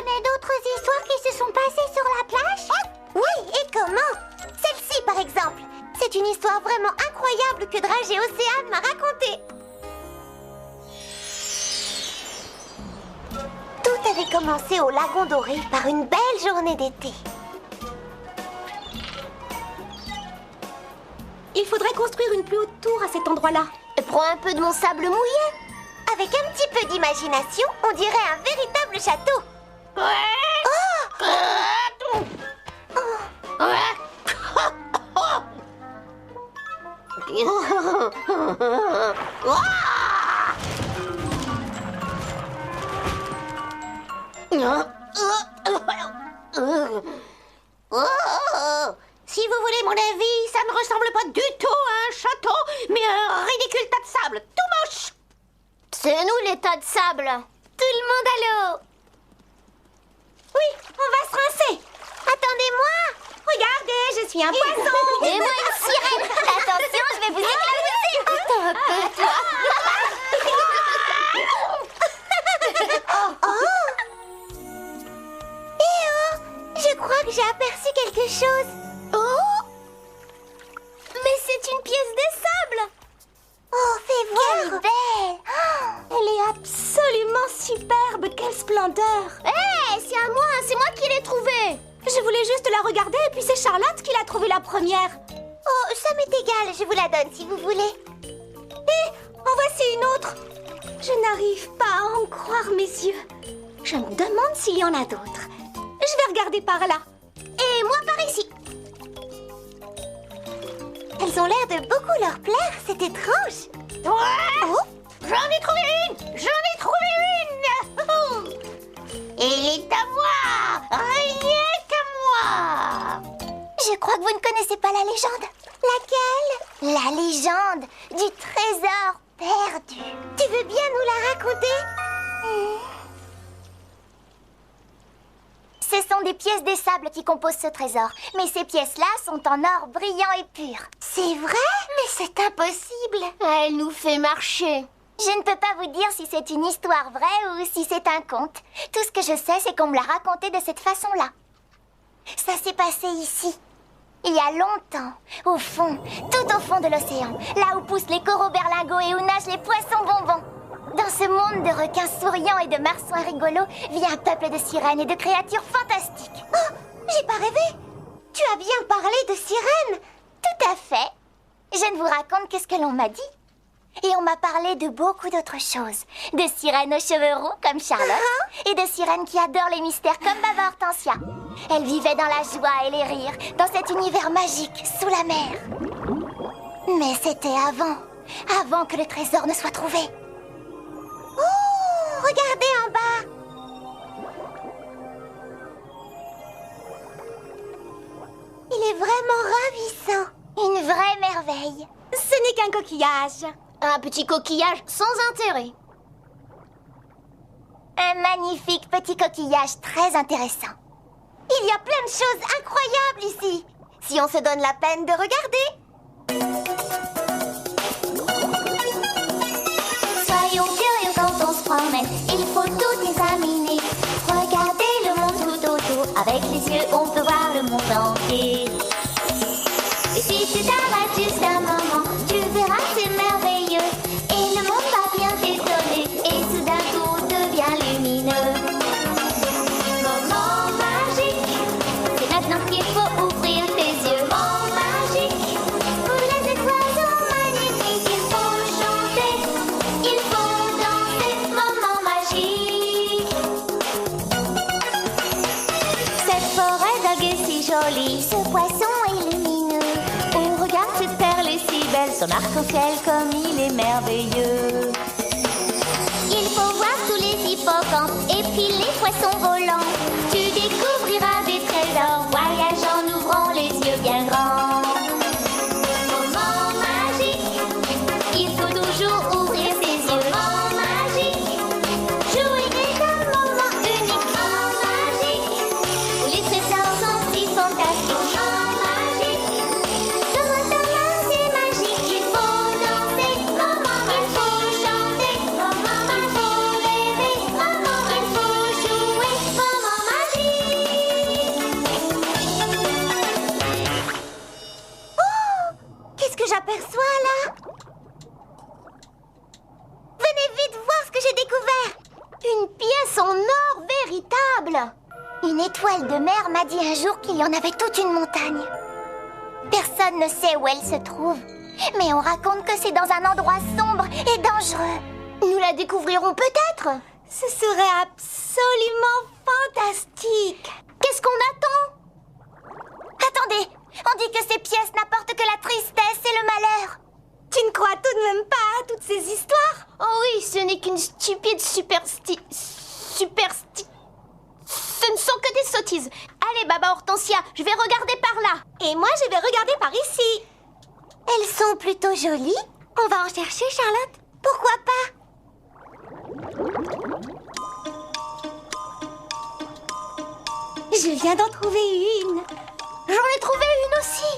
connais d'autres histoires qui se sont passées sur la plage? Oui, et comment? Celle-ci, par exemple. C'est une histoire vraiment incroyable que Dragé Océane m'a racontée. Tout avait commencé au Lagon Doré par une belle journée d'été. Il faudrait construire une plus haute tour à cet endroit-là. Prends un peu de mon sable mouillé. Avec un petit peu d'imagination, on dirait un véritable château. Si vous voulez mon avis, ça ne ressemble pas du tout à un château, mais à un ridicule tas de sable, tout moche. C'est nous les tas de sable. Tout le monde à l'eau. Oui, on va se rincer. Attendez-moi. Regardez, je suis un poisson. Et moi une sirène. Attention, je vais vous éclabousser. Attends un peu, toi. Je crois que j'ai aperçu quelque chose. Oh! Mais c'est une pièce de sable. Oh, fais voir. Quelle belle. Elle est absolument superbe, quelle splendeur. Hé, c'est moi qui l'ai trouvée. Je voulais juste la regarder et puis c'est Charlotte qui l'a trouvée la première. Oh, ça m'est égal, je vous la donne si vous voulez. Et en voici une autre. Je n'arrive pas à en croire mes yeux. Je me demande s'il y en a d'autres. Je vais regarder par là. Et moi par ici. Elles ont l'air de beaucoup leur plaire, c'est étrange. Ouais. Oh, J'en ai trouvé une. Elle est à moi. Rien qu'à moi. je crois que vous ne connaissez pas la légende. Laquelle? La légende du trésor perdu. Tu veux bien nous la raconter? Ce sont des pièces de sable qui composent ce trésor. Mais ces pièces-là sont en or brillant et pur. C'est vrai? Mais c'est impossible. Elle nous fait marcher. Je ne peux pas vous dire si c'est une histoire vraie ou si c'est un conte. Tout ce que je sais, c'est qu'on me l'a raconté de cette façon-là. Ça s'est passé ici. Il y a longtemps, au fond, tout au fond de l'océan, là où poussent les coraux berlingots et où nagent les poissons bonbons. Dans ce monde de requins souriants et de marsouins rigolos vit un peuple de sirènes et de créatures fantastiques. Oh, j'ai pas rêvé. Tu as bien parlé de sirènes. Tout à fait. Je ne vous raconte que ce que l'on m'a dit. Et on m'a parlé de beaucoup d'autres choses. De sirènes aux cheveux roux comme Charlotte et de sirènes qui adorent les mystères comme Baba Hortensia. Elles vivaient dans la joie et les rires, dans cet univers magique sous la mer. Mais c'était avant que le trésor ne soit trouvé. Oh, regardez en bas. Il est vraiment ravissant. Une vraie merveille. Ce n'est qu'un coquillage. Un petit coquillage sans intérêt. Un magnifique petit coquillage très intéressant. Il y a plein de choses incroyables ici. Si on se donne la peine de regarder. Soyons curieux quand on se promène. Il faut tout examiner. Regardez le monde tout autour. Avec les yeux, on peut voir le monde entier. Et si tu t'arrêtes juste un moment, tu verras, c'est merveilleux. Et le monde va bien t'étonner. Et soudain tout devient lumineux. Moment magique, c'est maintenant qu'il faut ouvrir tes yeux. Moment magique, pour les étoiles magnifiques, il faut chanter, il faut danser. Moment magique. Cette forêt d'algues est si jolie, ce poisson est lumineux. Oh, regarde cette perle est si belle, son arc-en-ciel comme il est merveilleux. Il faut voir tous les hippocampes et puis les poissons volants. Tu découvriras des trésors, voyage en ouvrant les yeux bien grands. Moment magique, il faut toujours ouvrir ses yeux. Moment magique, jouer est un moment unique. Moment magique, où les trésors sont si fantastiques. Moment magique, dans ta main c'est magique. Il faut danser, moment il faut chanter, moment il faut rêver, moment il faut jouer, moment incroyable! Une étoile de mer m'a dit un jour qu'il y en avait toute une montagne. Personne ne sait où elle se trouve, mais on raconte que c'est dans un endroit sombre et dangereux. Nous la découvrirons peut-être. Ce serait absolument fantastique. Qu'est-ce qu'on attend? Attendez, on dit que ces pièces n'apportent que la tristesse et le malheur. Tu ne crois tout de même pas à toutes ces histoires? Oh oui, ce n'est qu'une stupide Ce ne sont que des sottises. Allez, Baba Hortensia, je vais regarder par là. Et moi, je vais regarder par ici. Elles sont plutôt jolies. On va en chercher, Charlotte? Pourquoi pas? Je viens d'en trouver une. J'en ai trouvé une aussi.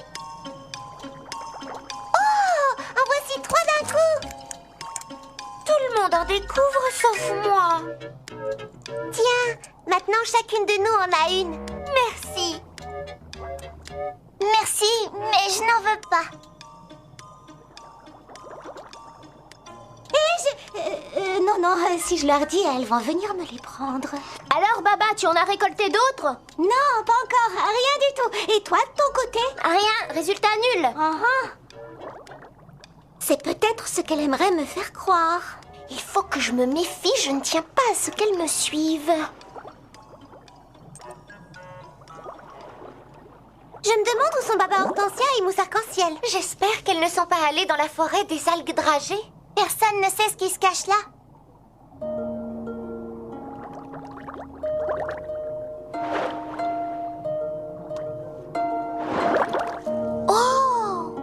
Oh, en voici 3 d'un coup. Tout le monde en découvre sauf moi. Tiens, maintenant chacune de nous en a une. Merci. Merci, mais je n'en veux pas. Non, si je leur dis, elles vont venir me les prendre. Alors, Baba, tu en as récolté d'autres? Non, pas encore, rien du tout. Et toi, de ton côté? Rien, résultat nul. C'est peut-être ce qu'elle aimerait me faire croire. Il faut que je me méfie, je ne tiens pas à ce qu'elle me suive. Je me demande où sont Baba Hortensia et Mousse Arc-en-Ciel. J'espère qu'elles ne sont pas allées dans la forêt des algues dragées. Personne ne sait ce qui se cache là. Oh!